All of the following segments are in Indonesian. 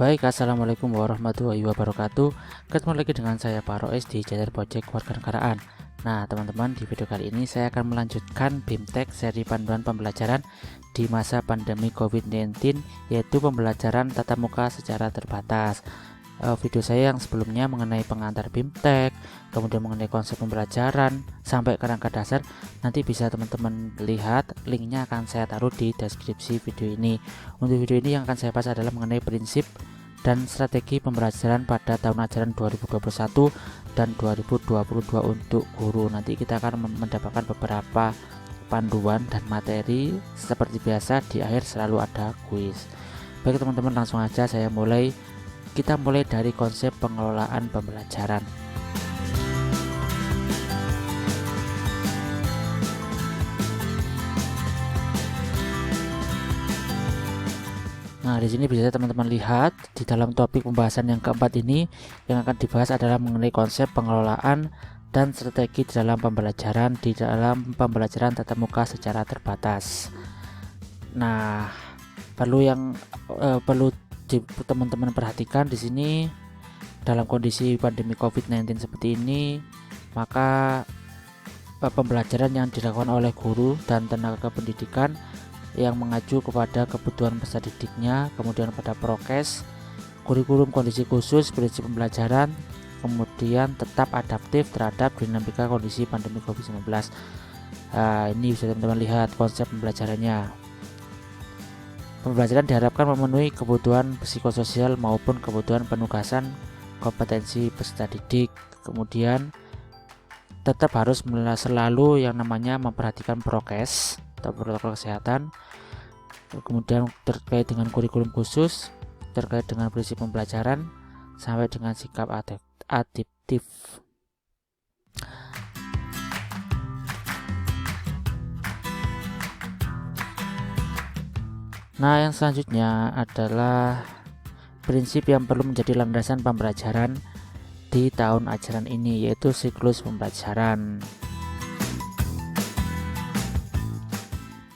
Baik, assalamualaikum warahmatullahi wabarakatuh. Ketemu lagi dengan saya Pak Roes di channel Project Kewarganegaraan. Nah teman-teman, di video kali ini saya akan melanjutkan BIMTEK seri panduan pembelajaran di masa pandemi COVID-19, yaitu pembelajaran tatap muka secara terbatas. Video saya yang sebelumnya mengenai pengantar BIMTEK, kemudian mengenai konsep pembelajaran sampai kerangka dasar, nanti bisa teman-teman lihat, linknya akan saya taruh di deskripsi video ini. Untuk video ini yang akan saya bahas adalah mengenai prinsip dan strategi pembelajaran pada tahun ajaran 2021 dan 2022 untuk guru. Nanti kita akan mendapatkan beberapa panduan dan materi. Seperti biasa di akhir selalu ada kuis. Baik teman-teman, langsung aja kita mulai dari konsep pengelolaan pembelajaran. Nah, di sini bisa teman-teman lihat di dalam topik pembahasan yang keempat ini, yang akan dibahas adalah mengenai konsep pengelolaan dan strategi di dalam pembelajaran tatap muka secara terbatas. Nah, perlu teman-teman perhatikan di sini, dalam kondisi pandemi COVID-19 seperti ini, maka pembelajaran yang dilakukan oleh guru dan tenaga pendidikan yang mengacu kepada kebutuhan peserta didiknya, kemudian pada prokes, kurikulum kondisi khusus, prinsip pembelajaran, kemudian tetap adaptif terhadap dinamika kondisi pandemi COVID-19. Ini bisa teman-teman lihat konsep pembelajarannya. Pembelajaran diharapkan memenuhi kebutuhan psikososial maupun kebutuhan penugasan kompetensi peserta didik. Kemudian tetap harus selalu yang namanya memperhatikan prokes atau protokol kesehatan. Kemudian terkait dengan kurikulum khusus, terkait dengan prinsip pembelajaran, sampai dengan sikap adaptif. Nah, yang selanjutnya adalah prinsip yang perlu menjadi landasan pembelajaran di tahun ajaran ini, yaitu siklus pembelajaran.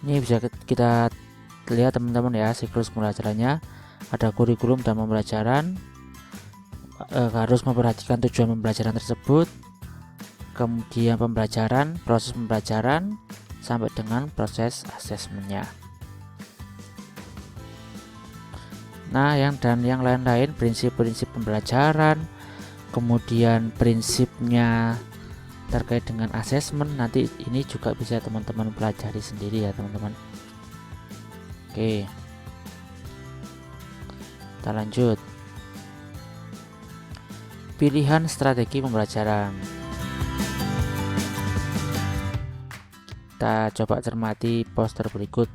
Ini bisa kita lihat teman-teman ya, siklus pembelajarannya. Ada kurikulum dan pembelajaran, harus memperhatikan tujuan pembelajaran tersebut, kemudian pembelajaran, proses pembelajaran, sampai dengan proses asesmennya. Nah, yang lain-lain, prinsip-prinsip pembelajaran, kemudian prinsipnya terkait dengan asesmen, nanti ini juga bisa teman-teman pelajari sendiri ya teman-teman. Oke, kita lanjut. Pilihan strategi pembelajaran. Kita coba cermati poster berikut.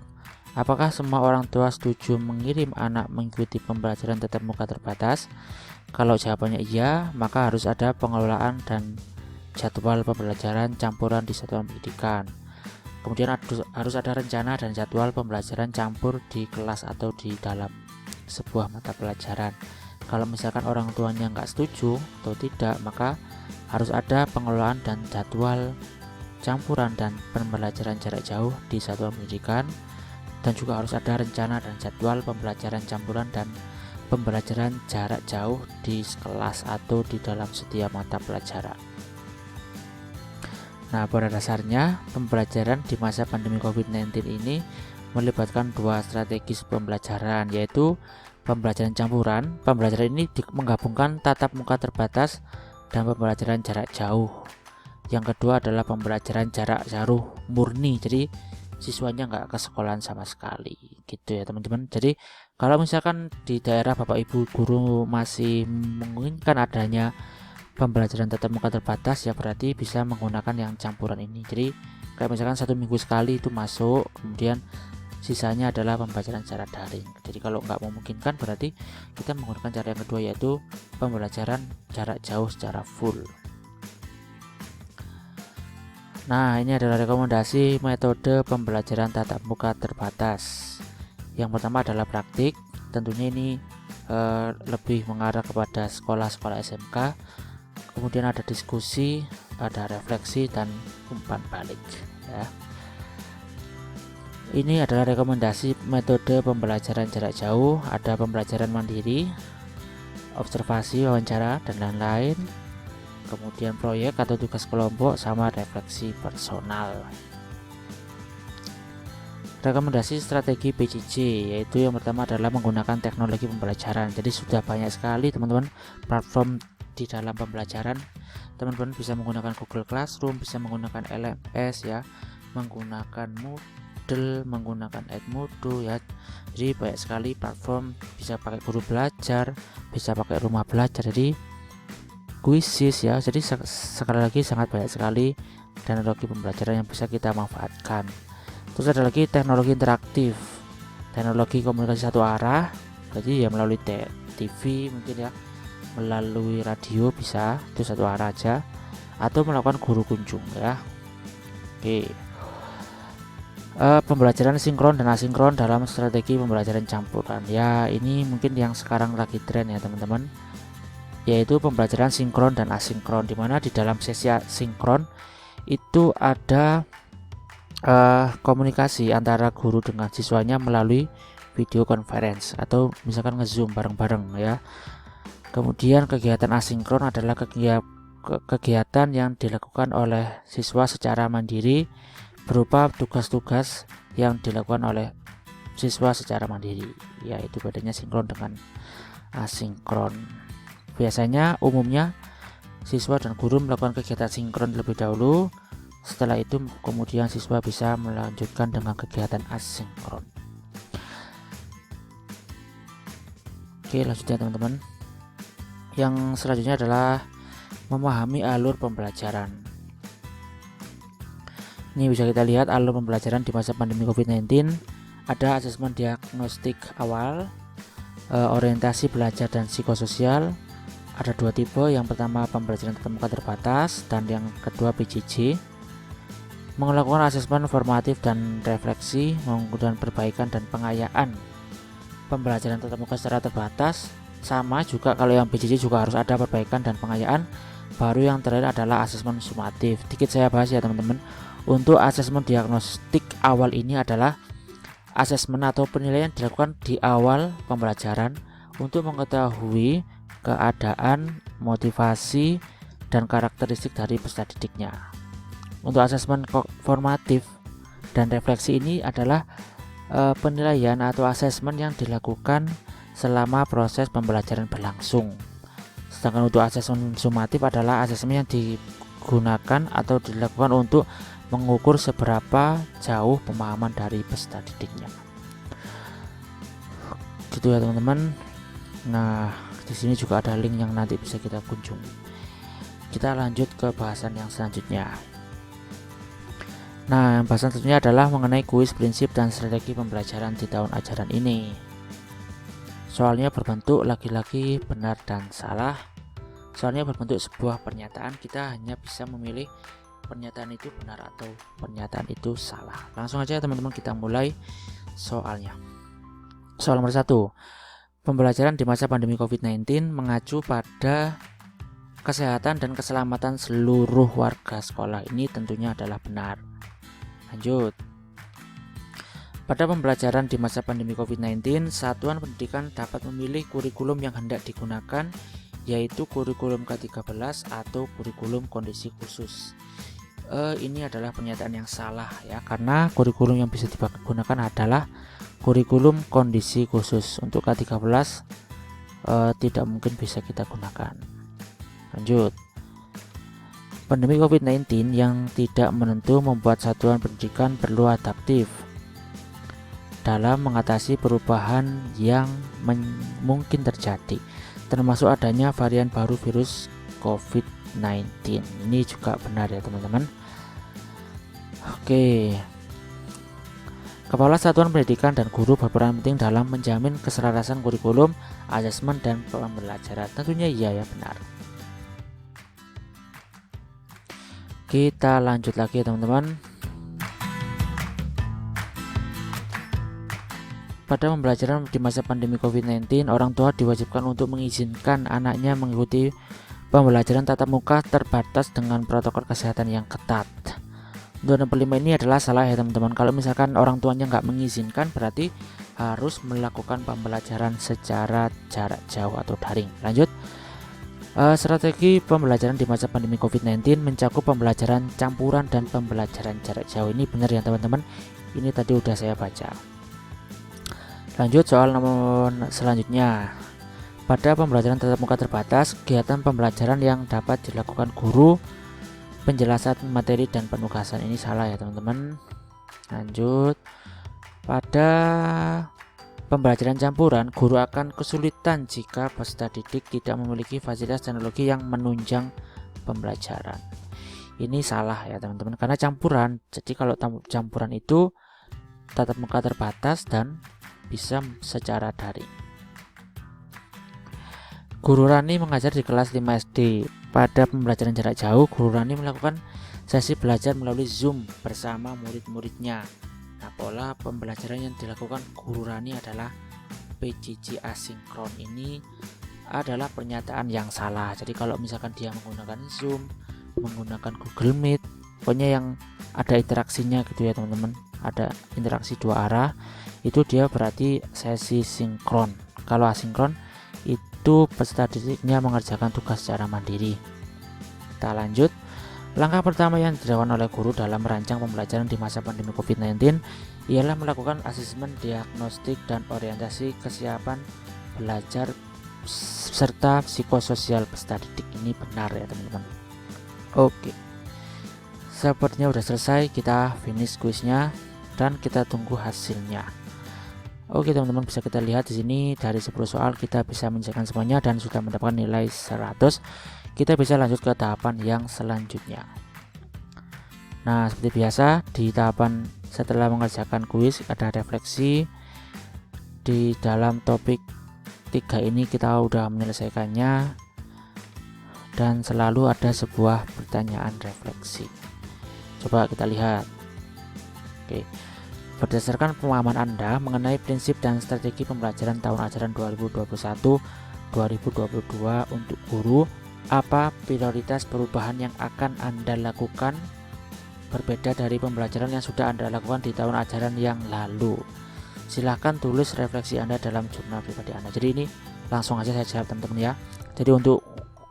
Apakah semua orang tua setuju mengirim anak mengikuti pembelajaran tatap muka terbatas? Kalau jawabannya iya, maka harus ada pengelolaan dan jadwal pembelajaran campuran di satuan pendidikan. Kemudian harus ada rencana dan jadwal pembelajaran campur di kelas atau di dalam sebuah mata pelajaran. Kalau misalkan orang tuanya nggak setuju atau tidak, maka harus ada pengelolaan dan jadwal campuran dan pembelajaran jarak jauh di satuan pendidikan. Dan juga harus ada rencana dan jadwal pembelajaran campuran dan pembelajaran jarak jauh di kelas atau di dalam setiap mata pelajaran. Nah, pada dasarnya pembelajaran di masa pandemi COVID-19 ini melibatkan dua strategi pembelajaran, yaitu pembelajaran campuran. Pembelajaran ini menggabungkan tatap muka terbatas dan pembelajaran jarak jauh. Yang kedua adalah pembelajaran jarak jauh murni, jadi siswanya nggak ke sekolahan sama sekali gitu ya teman-teman. Jadi kalau misalkan di daerah Bapak Ibu guru masih menginginkan adanya pembelajaran tatap muka terbatas, ya berarti bisa menggunakan yang campuran ini. Jadi kayak misalkan 1 minggu sekali itu masuk, kemudian sisanya adalah pembelajaran secara daring. Jadi kalau nggak memungkinkan, berarti kita menggunakan cara yang kedua, yaitu pembelajaran jarak jauh secara full. Nah, ini adalah rekomendasi metode pembelajaran tatap muka terbatas. Yang pertama adalah praktik. Tentunya ini lebih mengarah kepada sekolah-sekolah SMK. Kemudian ada diskusi, ada refleksi, dan umpan balik ya. Ini adalah rekomendasi metode pembelajaran jarak jauh. Ada pembelajaran mandiri, observasi, wawancara, dan lain-lain. Kemudian proyek atau tugas kelompok sama refleksi personal. Rekomendasi strategi PJJ, yaitu yang pertama adalah menggunakan teknologi pembelajaran. Jadi sudah banyak sekali teman-teman platform di dalam pembelajaran. Teman-teman bisa menggunakan Google Classroom, bisa menggunakan LMS ya, menggunakan Moodle, menggunakan Edmodo ya. Jadi banyak sekali platform, bisa pakai Guru Belajar, bisa pakai Rumah Belajar. Jadi Quizzes ya. Jadi sekali lagi sangat banyak sekali teknologi pembelajaran yang bisa kita manfaatkan. Terus ada lagi teknologi interaktif, teknologi komunikasi satu arah, jadi ya melalui TV mungkin ya, melalui radio bisa, itu satu arah aja, atau melakukan guru kunjung ya. Oke. Pembelajaran sinkron dan asinkron dalam strategi pembelajaran campuran ya, ini mungkin yang sekarang lagi tren ya teman-teman, yaitu pembelajaran sinkron dan asinkron, dimana di dalam sesi sinkron itu ada komunikasi antara guru dengan siswanya melalui video conference atau misalkan nge-zoom bareng-bareng ya. Kemudian kegiatan asinkron adalah kegiatan yang dilakukan oleh siswa secara mandiri berupa tugas-tugas yang dilakukan oleh siswa secara mandiri, yaitu bedanya sinkron dengan asinkron. Biasanya umumnya siswa dan guru melakukan kegiatan sinkron terlebih dahulu. Setelah itu kemudian siswa bisa melanjutkan dengan kegiatan asinkron. Oke, lanjutnya teman-teman. Yang selanjutnya adalah memahami alur pembelajaran. Ini bisa kita lihat alur pembelajaran di masa pandemi COVID-19. Ada asesmen diagnostik awal, orientasi belajar dan psikososial. Ada dua tipe, yang pertama pembelajaran tatap muka terbatas dan yang kedua PJJ. Melakukan asesmen formatif dan refleksi, menggunakan perbaikan dan pengayaan. Pembelajaran tatap muka secara terbatas sama juga, kalau yang PJJ juga harus ada perbaikan dan pengayaan. Baru yang terakhir adalah asesmen sumatif. Dikit saya bahas ya teman-teman. Untuk asesmen diagnostik awal ini adalah asesmen atau penilaian dilakukan di awal pembelajaran untuk mengetahui keadaan, motivasi, dan karakteristik dari peserta didiknya. Untuk asesmen formatif dan refleksi ini adalah penilaian atau asesmen yang dilakukan selama proses pembelajaran berlangsung. Sedangkan untuk asesmen sumatif adalah asesmen yang digunakan atau dilakukan untuk mengukur seberapa jauh pemahaman dari peserta didiknya. Gitu ya teman-teman. Nah, di sini juga ada link yang nanti bisa kita kunjungi. Kita lanjut ke bahasan yang selanjutnya. Nah, bahasan selanjutnya adalah mengenai kuis prinsip dan strategi pembelajaran di tahun ajaran ini. Soalnya berbentuk lagi-lagi benar dan salah. Soalnya berbentuk sebuah pernyataan, kita hanya bisa memilih pernyataan itu benar atau pernyataan itu salah. Langsung aja teman-teman kita mulai soalnya. Soal nomor 1. Pembelajaran di masa pandemi COVID-19 mengacu pada kesehatan dan keselamatan seluruh warga sekolah. Ini tentunya adalah benar. Lanjut. Pada pembelajaran di masa pandemi COVID-19, satuan pendidikan dapat memilih kurikulum yang hendak digunakan, yaitu kurikulum K13 atau kurikulum kondisi khusus. Ini adalah pernyataan yang salah ya, karena kurikulum yang bisa digunakan adalah kurikulum kondisi khusus. Untuk K13 tidak mungkin bisa kita gunakan. Lanjut. Pandemi COVID-19 yang tidak menentu membuat satuan pendidikan perlu adaptif dalam mengatasi perubahan yang mungkin terjadi, termasuk adanya varian baru virus COVID-19. Ini juga benar ya teman-teman. Oke. Kepala Satuan Pendidikan dan guru berperan penting dalam menjamin keselarasan kurikulum, asesmen, dan pembelajaran. Tentunya iya ya, benar. Kita lanjut lagi teman-teman. Pada pembelajaran di masa pandemi COVID-19, orang tua diwajibkan untuk mengizinkan anaknya mengikuti pembelajaran tatap muka terbatas dengan protokol kesehatan yang ketat. Untuk nomor 5 ini adalah salah ya teman-teman. Kalau misalkan orang tuanya nggak mengizinkan, berarti harus melakukan pembelajaran secara jarak jauh atau daring. Lanjut, strategi pembelajaran di masa pandemi COVID-19 mencakup pembelajaran campuran dan pembelajaran jarak jauh. Ini benar ya teman-teman, ini tadi udah saya baca. Lanjut soal nomor selanjutnya. Pada pembelajaran tatap muka terbatas, kegiatan pembelajaran yang dapat dilakukan guru, penjelasan materi dan penugasan. Ini salah ya teman-teman. Lanjut, pada pembelajaran campuran, guru akan kesulitan jika peserta didik tidak memiliki fasilitas teknologi yang menunjang pembelajaran. Ini salah ya teman-teman, karena campuran. Jadi kalau campuran itu tatap muka terbatas dan bisa secara daring. Guru Rani mengajar di kelas 5 SD. Pada pembelajaran jarak jauh, Guru Rani melakukan sesi belajar melalui Zoom bersama murid-muridnya. Nah, pola pembelajaran yang dilakukan Guru Rani adalah PJJ asinkron. Ini adalah pernyataan yang salah. Jadi kalau misalkan dia menggunakan Zoom, menggunakan Google Meet, pokoknya yang ada interaksinya gitu ya teman-teman, ada interaksi dua arah, itu dia berarti sesi sinkron. Kalau asinkron itu peserta didiknya mengerjakan tugas secara mandiri. Kita lanjut. Langkah pertama yang dilakukan oleh guru dalam merancang pembelajaran di masa pandemi COVID-19 ialah melakukan asesmen diagnostik dan orientasi kesiapan belajar serta psikososial peserta didik. Ini benar ya teman-teman. Oke, sepertinya udah selesai, kita finish kuisnya dan kita tunggu hasilnya. Oke teman-teman, bisa kita lihat di sini dari 10 soal kita bisa menyelesaikan semuanya dan sudah mendapatkan nilai 100. Kita bisa lanjut ke tahapan yang selanjutnya. Nah, seperti biasa di tahapan setelah mengerjakan kuis ada refleksi. Di dalam topik 3 ini kita udah menyelesaikannya dan selalu ada sebuah pertanyaan refleksi. Coba kita lihat. Oke. Berdasarkan pemahaman Anda mengenai prinsip dan strategi pembelajaran tahun ajaran 2021-2022 untuk guru, apa prioritas perubahan yang akan Anda lakukan berbeda dari pembelajaran yang sudah Anda lakukan di tahun ajaran yang lalu? Silahkan tulis refleksi Anda dalam jurnal pribadi Anda. Jadi ini langsung aja saya jawab teman-teman ya. Jadi untuk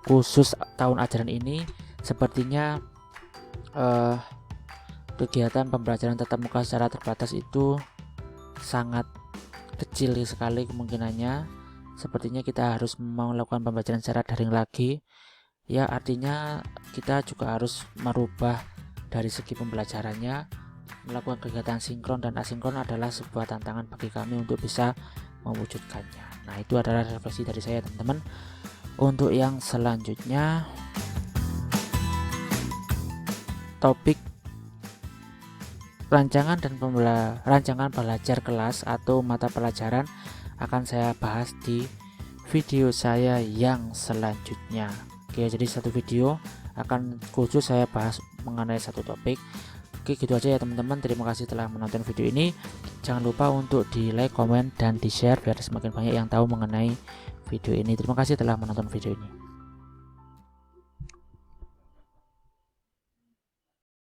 khusus tahun ajaran ini sepertinya kegiatan pembelajaran tatap muka secara terbatas itu sangat kecil sekali kemungkinannya. Sepertinya kita harus melakukan pembelajaran secara daring lagi. Ya, artinya kita juga harus merubah dari segi pembelajarannya. Melakukan kegiatan sinkron dan asinkron adalah sebuah tantangan bagi kami untuk bisa mewujudkannya. Nah, itu adalah refleksi dari saya teman-teman. Untuk yang selanjutnya, topik rancangan belajar kelas atau mata pelajaran akan saya bahas di video saya yang selanjutnya. Oke, jadi satu video akan khusus saya bahas mengenai satu topik. Oke, gitu aja ya teman-teman. Terima kasih telah menonton video ini. Jangan lupa untuk di like, komen, dan di share biar semakin banyak yang tahu mengenai video ini. Terima kasih telah menonton video ini.